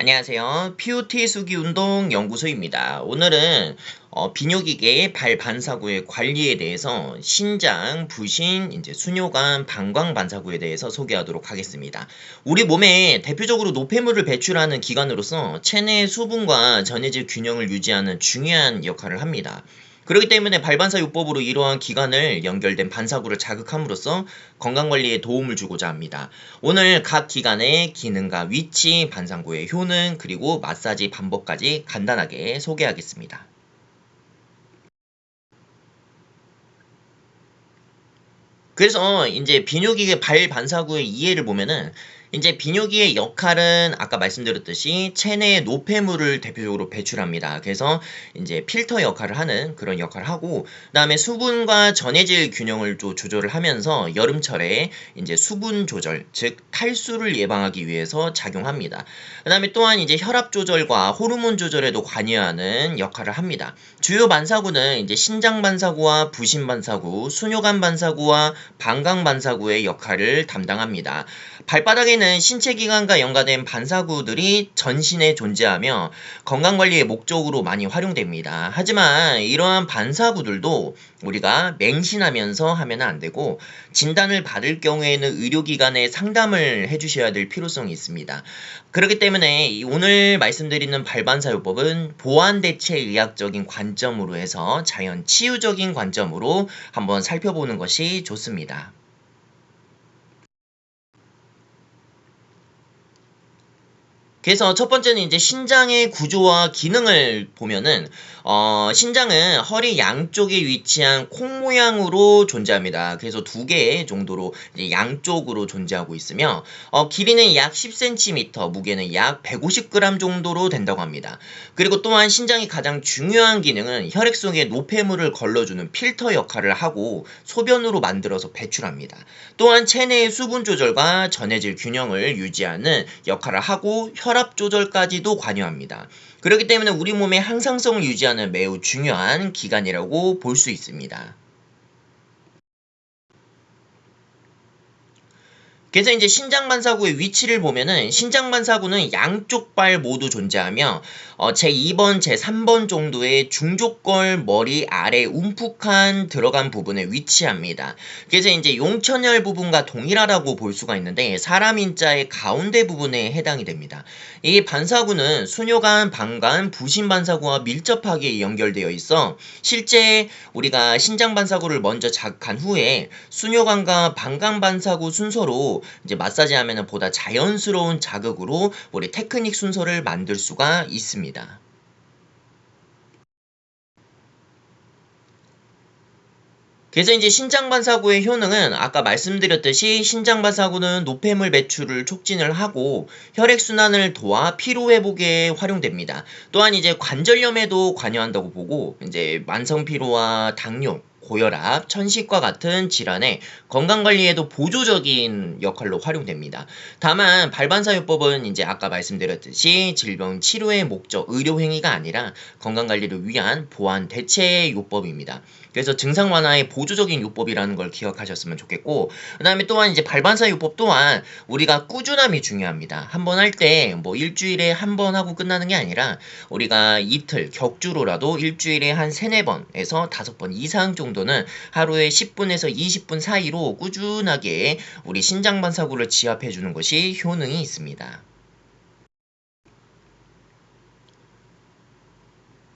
안녕하세요. POT 수기 운동 연구소입니다. 오늘은 비뇨기계 발 반사구의 관리에 대해서 신장, 부신, 수뇨관, 방광 반사구에 대해서 소개하도록 하겠습니다. 우리 몸에 대표적으로 노폐물을 배출하는 기관으로서 체내 수분과 전해질 균형을 유지하는 중요한 역할을 합니다. 그렇기 때문에 발반사요법으로 이러한 기관을 연결된 반사구를 자극함으로써 건강관리에 도움을 주고자 합니다. 오늘 각 기관의 기능과 위치, 반사구의 효능, 그리고 마사지 방법까지 간단하게 소개하겠습니다. 그래서 이제 비뇨기계 발 반사구의 이해를 보면은 이제 비뇨기의 역할은 아까 말씀드렸듯이 체내의 노폐물을 대표적으로 배출합니다. 그래서 이제 필터 역할을 하는 그런 역할을 하고, 그다음에 수분과 전해질 균형을 또 조절을 하면서 여름철에 이제 수분 조절, 즉 탈수를 예방하기 위해서 작용합니다. 그다음에 또한 이제 혈압 조절과 호르몬 조절에도 관여하는 역할을 합니다. 주요 반사구는 이제 신장 반사구와 부신 반사구, 수뇨관 반사구와 방광 반사구의 역할을 담당합니다. 발바닥에는 신체 기관과 연관된 반사구들이 전신에 존재하며 건강관리의 목적으로 많이 활용됩니다. 하지만 이러한 반사구들도 우리가 맹신하면서 하면 안 되고, 진단을 받을 경우에는 의료기관에 상담을 해주셔야 될 필요성이 있습니다. 그렇기 때문에 오늘 말씀드리는 발반사요법은 보완대체의학적인 관점으로 해서 자연 치유적인 관점으로 한번 살펴보는 것이 좋습니다. 그래서 첫 번째는 이제 신장의 구조와 기능을 보면은 신장은 허리 양쪽에 위치한 콩 모양으로 존재합니다. 그래서 두 개 정도로 이제 양쪽으로 존재하고 있으며 길이는 약 10cm, 무게는 약 150g 정도로 된다고 합니다. 그리고 또한 신장이 가장 중요한 기능은 혈액 속에 노폐물을 걸러주는 필터 역할을 하고 소변으로 만들어서 배출합니다. 또한 체내의 수분 조절과 전해질 균형을 유지하는 역할을 하고 혈압 조절까지도 관여합니다. 그렇기 때문에 우리 몸의 항상성을 유지하는 매우 중요한 기관이라고 볼 수 있습니다. 그래서 이제 신장반사구의 위치를 보면은 신장반사구는 양쪽 발 모두 존재하며 제2번, 제3번 정도의 중족골 머리 아래 움푹한 들어간 부분에 위치합니다. 그래서 이제 용천혈 부분과 동일하다고 볼 수가 있는데 사람 인자의 가운데 부분에 해당이 됩니다. 이 반사구는 수뇨관, 방관, 부신반사구와 밀접하게 연결되어 있어 실제 우리가 신장반사구를 먼저 자극한 후에 수뇨관과 방광반사구 순서로 이제 마사지 하면은 보다 자연스러운 자극으로 우리 테크닉 순서를 만들 수가 있습니다. 그래서 이제 신장반사구의 효능은 아까 말씀드렸듯이 신장반사구는 노폐물 배출을 촉진을 하고 혈액순환을 도와 피로회복에 활용됩니다. 또한 이제 관절염에도 관여한다고 보고 이제 만성피로와 당뇨, 고혈압, 천식과 같은 질환의 건강관리에도 보조적인 역할로 활용됩니다. 다만 발반사요법은 이제 아까 말씀드렸듯이 질병 치료의 목적, 의료행위가 아니라 건강관리를 위한 보완 대체 요법입니다. 그래서 증상 완화의 보조적인 요법이라는 걸 기억하셨으면 좋겠고, 그 다음에 또한 이제 발반사 요법 또한 우리가 꾸준함이 중요합니다. 한 번 할 때 뭐 일주일에 한 번 하고 끝나는 게 아니라 우리가 이틀 격주로라도 일주일에 한 3-4번에서 5번 이상 정도는 하루에 10분에서 20분 사이로 꾸준하게 우리 신장반사구를 지압해 주는 것이 효능이 있습니다.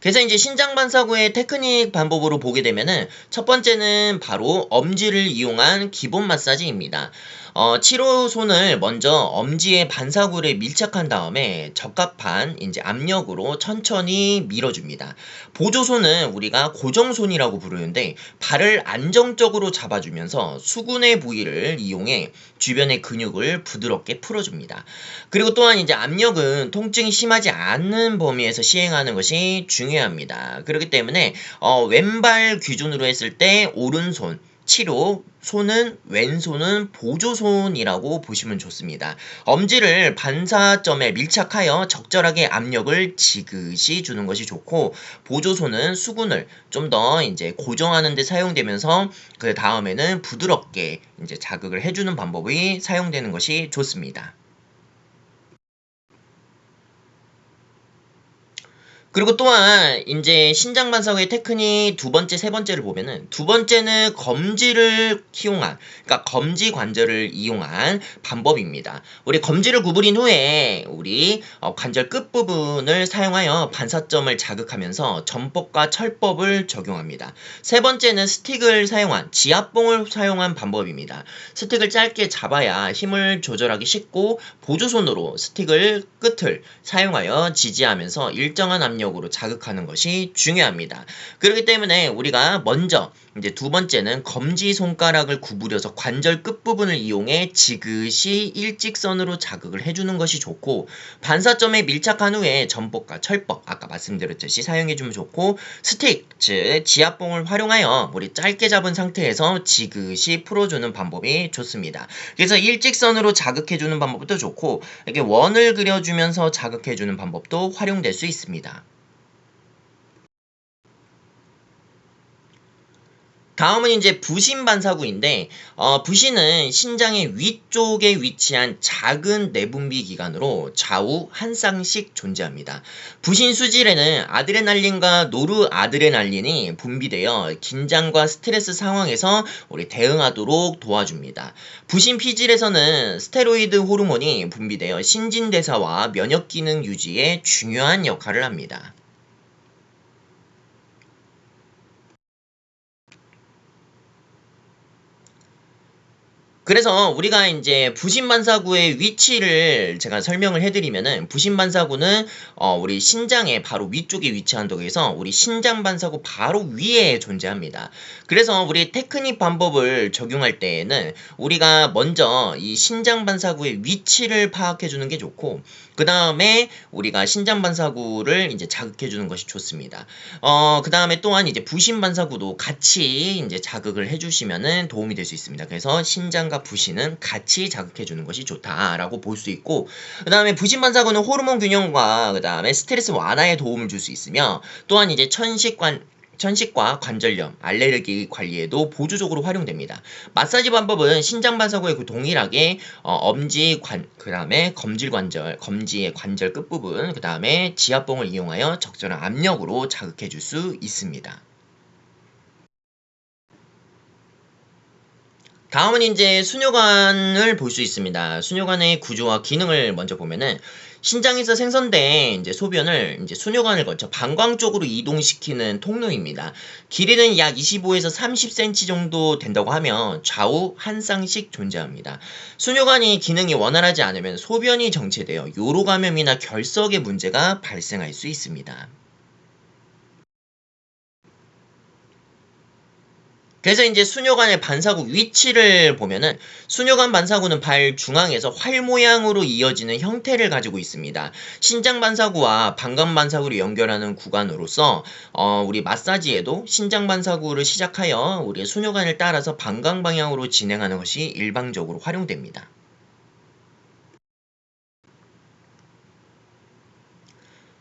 그래서 이제 신장반사구의 테크닉 방법으로 보게 되면은 첫 번째는 바로 엄지를 이용한 기본 마사지입니다. 치료 손을 먼저 엄지의 반사구에 밀착한 다음에 적합한 이제 압력으로 천천히 밀어줍니다. 보조손은 우리가 고정손이라고 부르는데 발을 안정적으로 잡아주면서 수근의 부위를 이용해 주변의 근육을 부드럽게 풀어줍니다. 그리고 또한 이제 압력은 통증이 심하지 않는 범위에서 시행하는 것이 중요합니다. 그렇기 때문에 왼발 기준으로 했을 때 오른손 치료, 손은 왼손은 보조손이라고 보시면 좋습니다. 엄지를 반사점에 밀착하여 적절하게 압력을 지그시 주는 것이 좋고, 보조손은 수근을 좀 더 이제 고정하는 데 사용되면서 그 다음에는 부드럽게 이제 자극을 해주는 방법이 사용되는 것이 좋습니다. 그리고 또한 인제 신장 반사구의 테크닉 두 번째, 세 번째를 보면은 두 번째는 검지를 이용한 그러니까 검지 관절을 이용한 방법입니다. 우리 검지를 구부린 후에 우리 관절 끝부분을 사용하여 반사점을 자극하면서 전법과 철법을 적용합니다. 세 번째는 스틱을 사용한 지압봉을 사용한 방법입니다. 스틱을 짧게 잡아야 힘을 조절하기 쉽고 보조손으로 스틱을 끝을 사용하여 지지하면서 일정한 압력으로 자극하는 것이 중요합니다. 그렇기 때문에 우리가 먼저 이제 두 번째는 검지 손가락을 구부려서 관절 끝부분을 이용해 지그시 일직선으로 자극을 해주는 것이 좋고, 반사점에 밀착한 후에 전법과 철법 아까 말씀드렸듯이 사용해주면 좋고, 스틱 즉 지압봉을 활용하여 우리 짧게 잡은 상태에서 지그시 풀어주는 방법이 좋습니다. 그래서 일직선으로 자극해주는 방법도 좋고, 이렇게 원을 그려주면서 자극해주는 방법도 활용될 수 있습니다. 다음은 이제 부신 반사구인데, 부신은 신장의 위쪽에 위치한 작은 내분비 기관으로 좌우 한 쌍씩 존재합니다. 부신 수질에는 아드레날린과 노르아드레날린이 분비되어 긴장과 스트레스 상황에서 우리 대응하도록 도와줍니다. 부신 피질에서는 스테로이드 호르몬이 분비되어 신진대사와 면역 기능 유지에 중요한 역할을 합니다. 그래서 우리가 이제 부신반사구의 위치를 제가 설명을 해드리면은, 부신반사구는 우리 신장의 바로 위쪽에 위치한다고 해서 우리 신장반사구 바로 위에 존재합니다. 그래서 우리 테크닉 방법을 적용할 때에는 우리가 먼저 이 신장반사구의 위치를 파악해 주는 게 좋고, 그 다음에 우리가 신장반사구를 이제 자극해 주는 것이 좋습니다. 그 다음에 또한 이제 부신반사구도 같이 이제 자극을 해주시면은 도움이 될 수 있습니다. 그래서 신장과 부신은 같이 자극해 주는 것이 좋다라고 볼 수 있고, 그 다음에 부신반사구는 호르몬 균형과 그 다음에 스트레스 완화에 도움을 줄 수 있으며, 또한 이제 천식과 관절염, 알레르기 관리에도 보조적으로 활용됩니다. 마사지 방법은 신장반사구에 동일하게 그 다음에 검지의 관절 끝부분, 그 다음에 지압봉을 이용하여 적절한 압력으로 자극해 줄 수 있습니다. 다음은 이제 수뇨관을 볼 수 있습니다. 수뇨관의 구조와 기능을 먼저 보면은, 신장에서 생성된 이제 소변을 이제 수뇨관을 거쳐 방광 쪽으로 이동시키는 통로입니다. 길이는 약 25에서 30cm 정도 된다고 하면 좌우 한 쌍씩 존재합니다. 수뇨관이 기능이 원활하지 않으면 소변이 정체되어 요로 감염이나 결석의 문제가 발생할 수 있습니다. 그래서 이제 수뇨관의 반사구 위치를 보면은, 수뇨관 반사구는 발 중앙에서 활 모양으로 이어지는 형태를 가지고 있습니다. 신장 반사구와 방광 반사구를 연결하는 구간으로서 우리 마사지에도 신장 반사구를 시작하여 우리 수뇨관을 따라서 방광 방향으로 진행하는 것이 일반적으로 활용됩니다.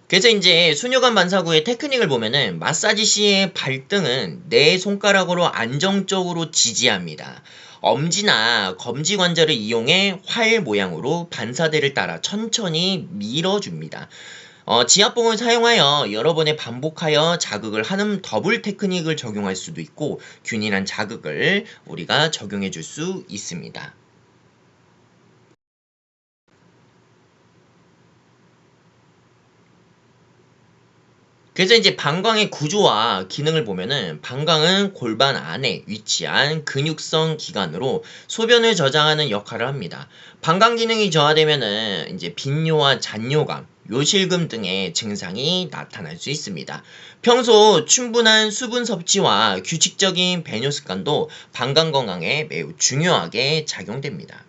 그래서 이제 수녀관 반사구의 테크닉을 보면은, 마사지 시의 발등은 내 손가락으로 안정적으로 지지합니다. 엄지나 검지 관절을 이용해 활 모양으로 반사대를 따라 천천히 밀어줍니다. 지압봉을 사용하여 여러 번에 반복하여 자극을 하는 더블 테크닉을 적용할 수도 있고, 균일한 자극을 우리가 적용해 줄 수 있습니다. 그래서 이제 방광의 구조와 기능을 보면은, 방광은 골반 안에 위치한 근육성 기관으로 소변을 저장하는 역할을 합니다. 방광 기능이 저하되면은 이제 빈뇨와 잔뇨감, 요실금 등의 증상이 나타날 수 있습니다. 평소 충분한 수분 섭취와 규칙적인 배뇨 습관도 방광 건강에 매우 중요하게 작용됩니다.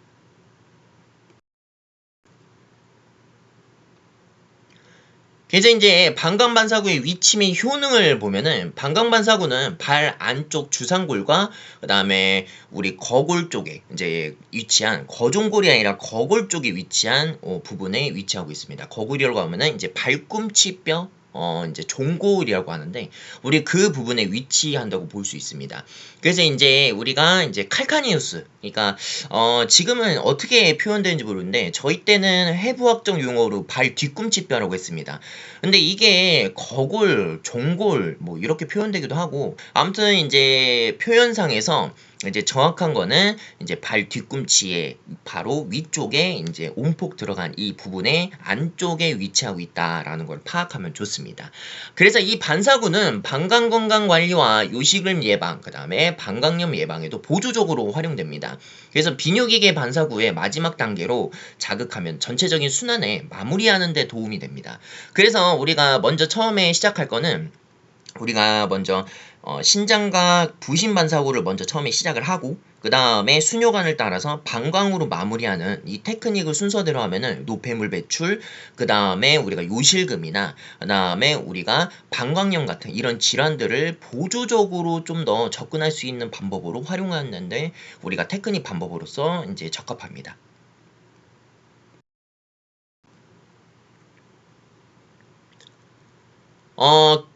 그래서 이제 방광반사구의 위치 및 효능을 보면은, 방광반사구는 발 안쪽 주상골과 그 다음에 우리 거골 쪽에 이제 위치한, 거종골이 아니라 거골 쪽에 위치한 부분에 위치하고 있습니다. 거골이라고 하면은 이제 발꿈치뼈 이제 종골이라고 하는데 우리 그 부분에 위치한다고 볼 수 있습니다. 그래서 이제 우리가 이제 칼카니우스, 그러니까 지금은 어떻게 표현되는지 모르는데 저희 때는 해부학적 용어로 발 뒤꿈치뼈라고 했습니다. 근데 이게 거골, 종골 뭐 이렇게 표현되기도 하고 아무튼 이제 표현상에서 이제 정확한 거는 이제 발 뒤꿈치에 바로 위쪽에 이제 온폭 들어간 이 부분의 안쪽에 위치하고 있다라는 걸 파악하면 좋습니다. 그래서 이 반사구는 방광건강관리와 요식을 예방, 그 다음에 방광염 예방에도 보조적으로 활용됩니다. 그래서 비뇨기계 반사구의 마지막 단계로 자극하면 전체적인 순환에 마무리하는 데 도움이 됩니다. 그래서 우리가 먼저 처음에 시작할 거는 우리가 먼저 신장과 부신 반사구를 먼저 처음에 시작을 하고 그 다음에 수뇨관을 따라서 방광으로 마무리하는 이 테크닉을 순서대로 하면은 노폐물 배출, 그 다음에 우리가 요실금이나 그 다음에 우리가 방광염 같은 이런 질환들을 보조적으로 좀 더 접근할 수 있는 방법으로 활용하는데 우리가 테크닉 방법으로서 이제 적합합니다.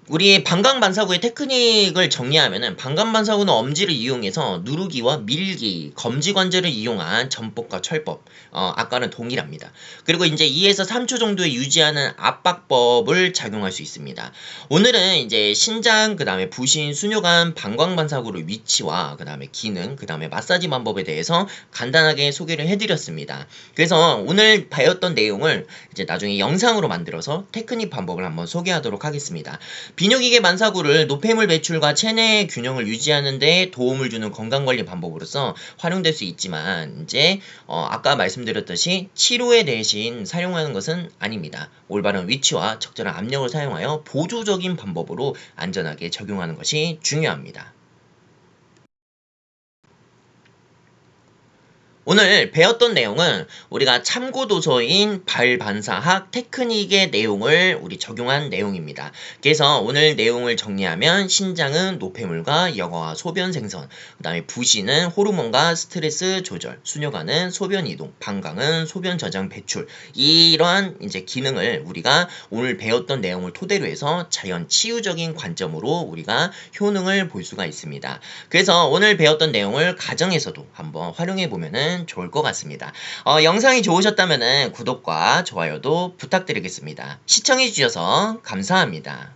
우리 방광반사구의 테크닉을 정리하면은 방광반사구는 엄지를 이용해서 누르기와 밀기, 검지관절을 이용한 전법과 철법, 아까는 동일합니다. 그리고 이제 2에서 3초 정도에 유지하는 압박법을 작용할 수 있습니다. 오늘은 이제 신장, 그 다음에 부신, 수뇨관, 방광반사구의 위치와 그 다음에 기능, 그 다음에 마사지 방법에 대해서 간단하게 소개를 해드렸습니다. 그래서 오늘 배웠던 내용을 이제 나중에 영상으로 만들어서 테크닉 방법을 한번 소개하도록 하겠습니다. 비뇨기계 반사구를 노폐물 배출과 체내 균형을 유지하는 데 도움을 주는 건강관리 방법으로서 활용될 수 있지만 이제 아까 말씀드렸듯이 치료에 대신 사용하는 것은 아닙니다. 올바른 위치와 적절한 압력을 사용하여 보조적인 방법으로 안전하게 적용하는 것이 중요합니다. 오늘 배웠던 내용은 우리가 참고도서인 발반사학 테크닉의 내용을 우리 적용한 내용입니다. 그래서 오늘 내용을 정리하면 신장은 노폐물과 여과와 소변 생선, 그 다음에 부신은 호르몬과 스트레스 조절, 수뇨관은 소변 이동, 방광은 소변 저장 배출, 이러한 이제 기능을 우리가 오늘 배웠던 내용을 토대로 해서 자연 치유적인 관점으로 우리가 효능을 볼 수가 있습니다. 그래서 오늘 배웠던 내용을 가정에서도 한번 활용해 보면은 좋을 것 같습니다. 영상이 좋으셨다면 구독과 좋아요도 부탁드리겠습니다. 시청해 주셔서 감사합니다.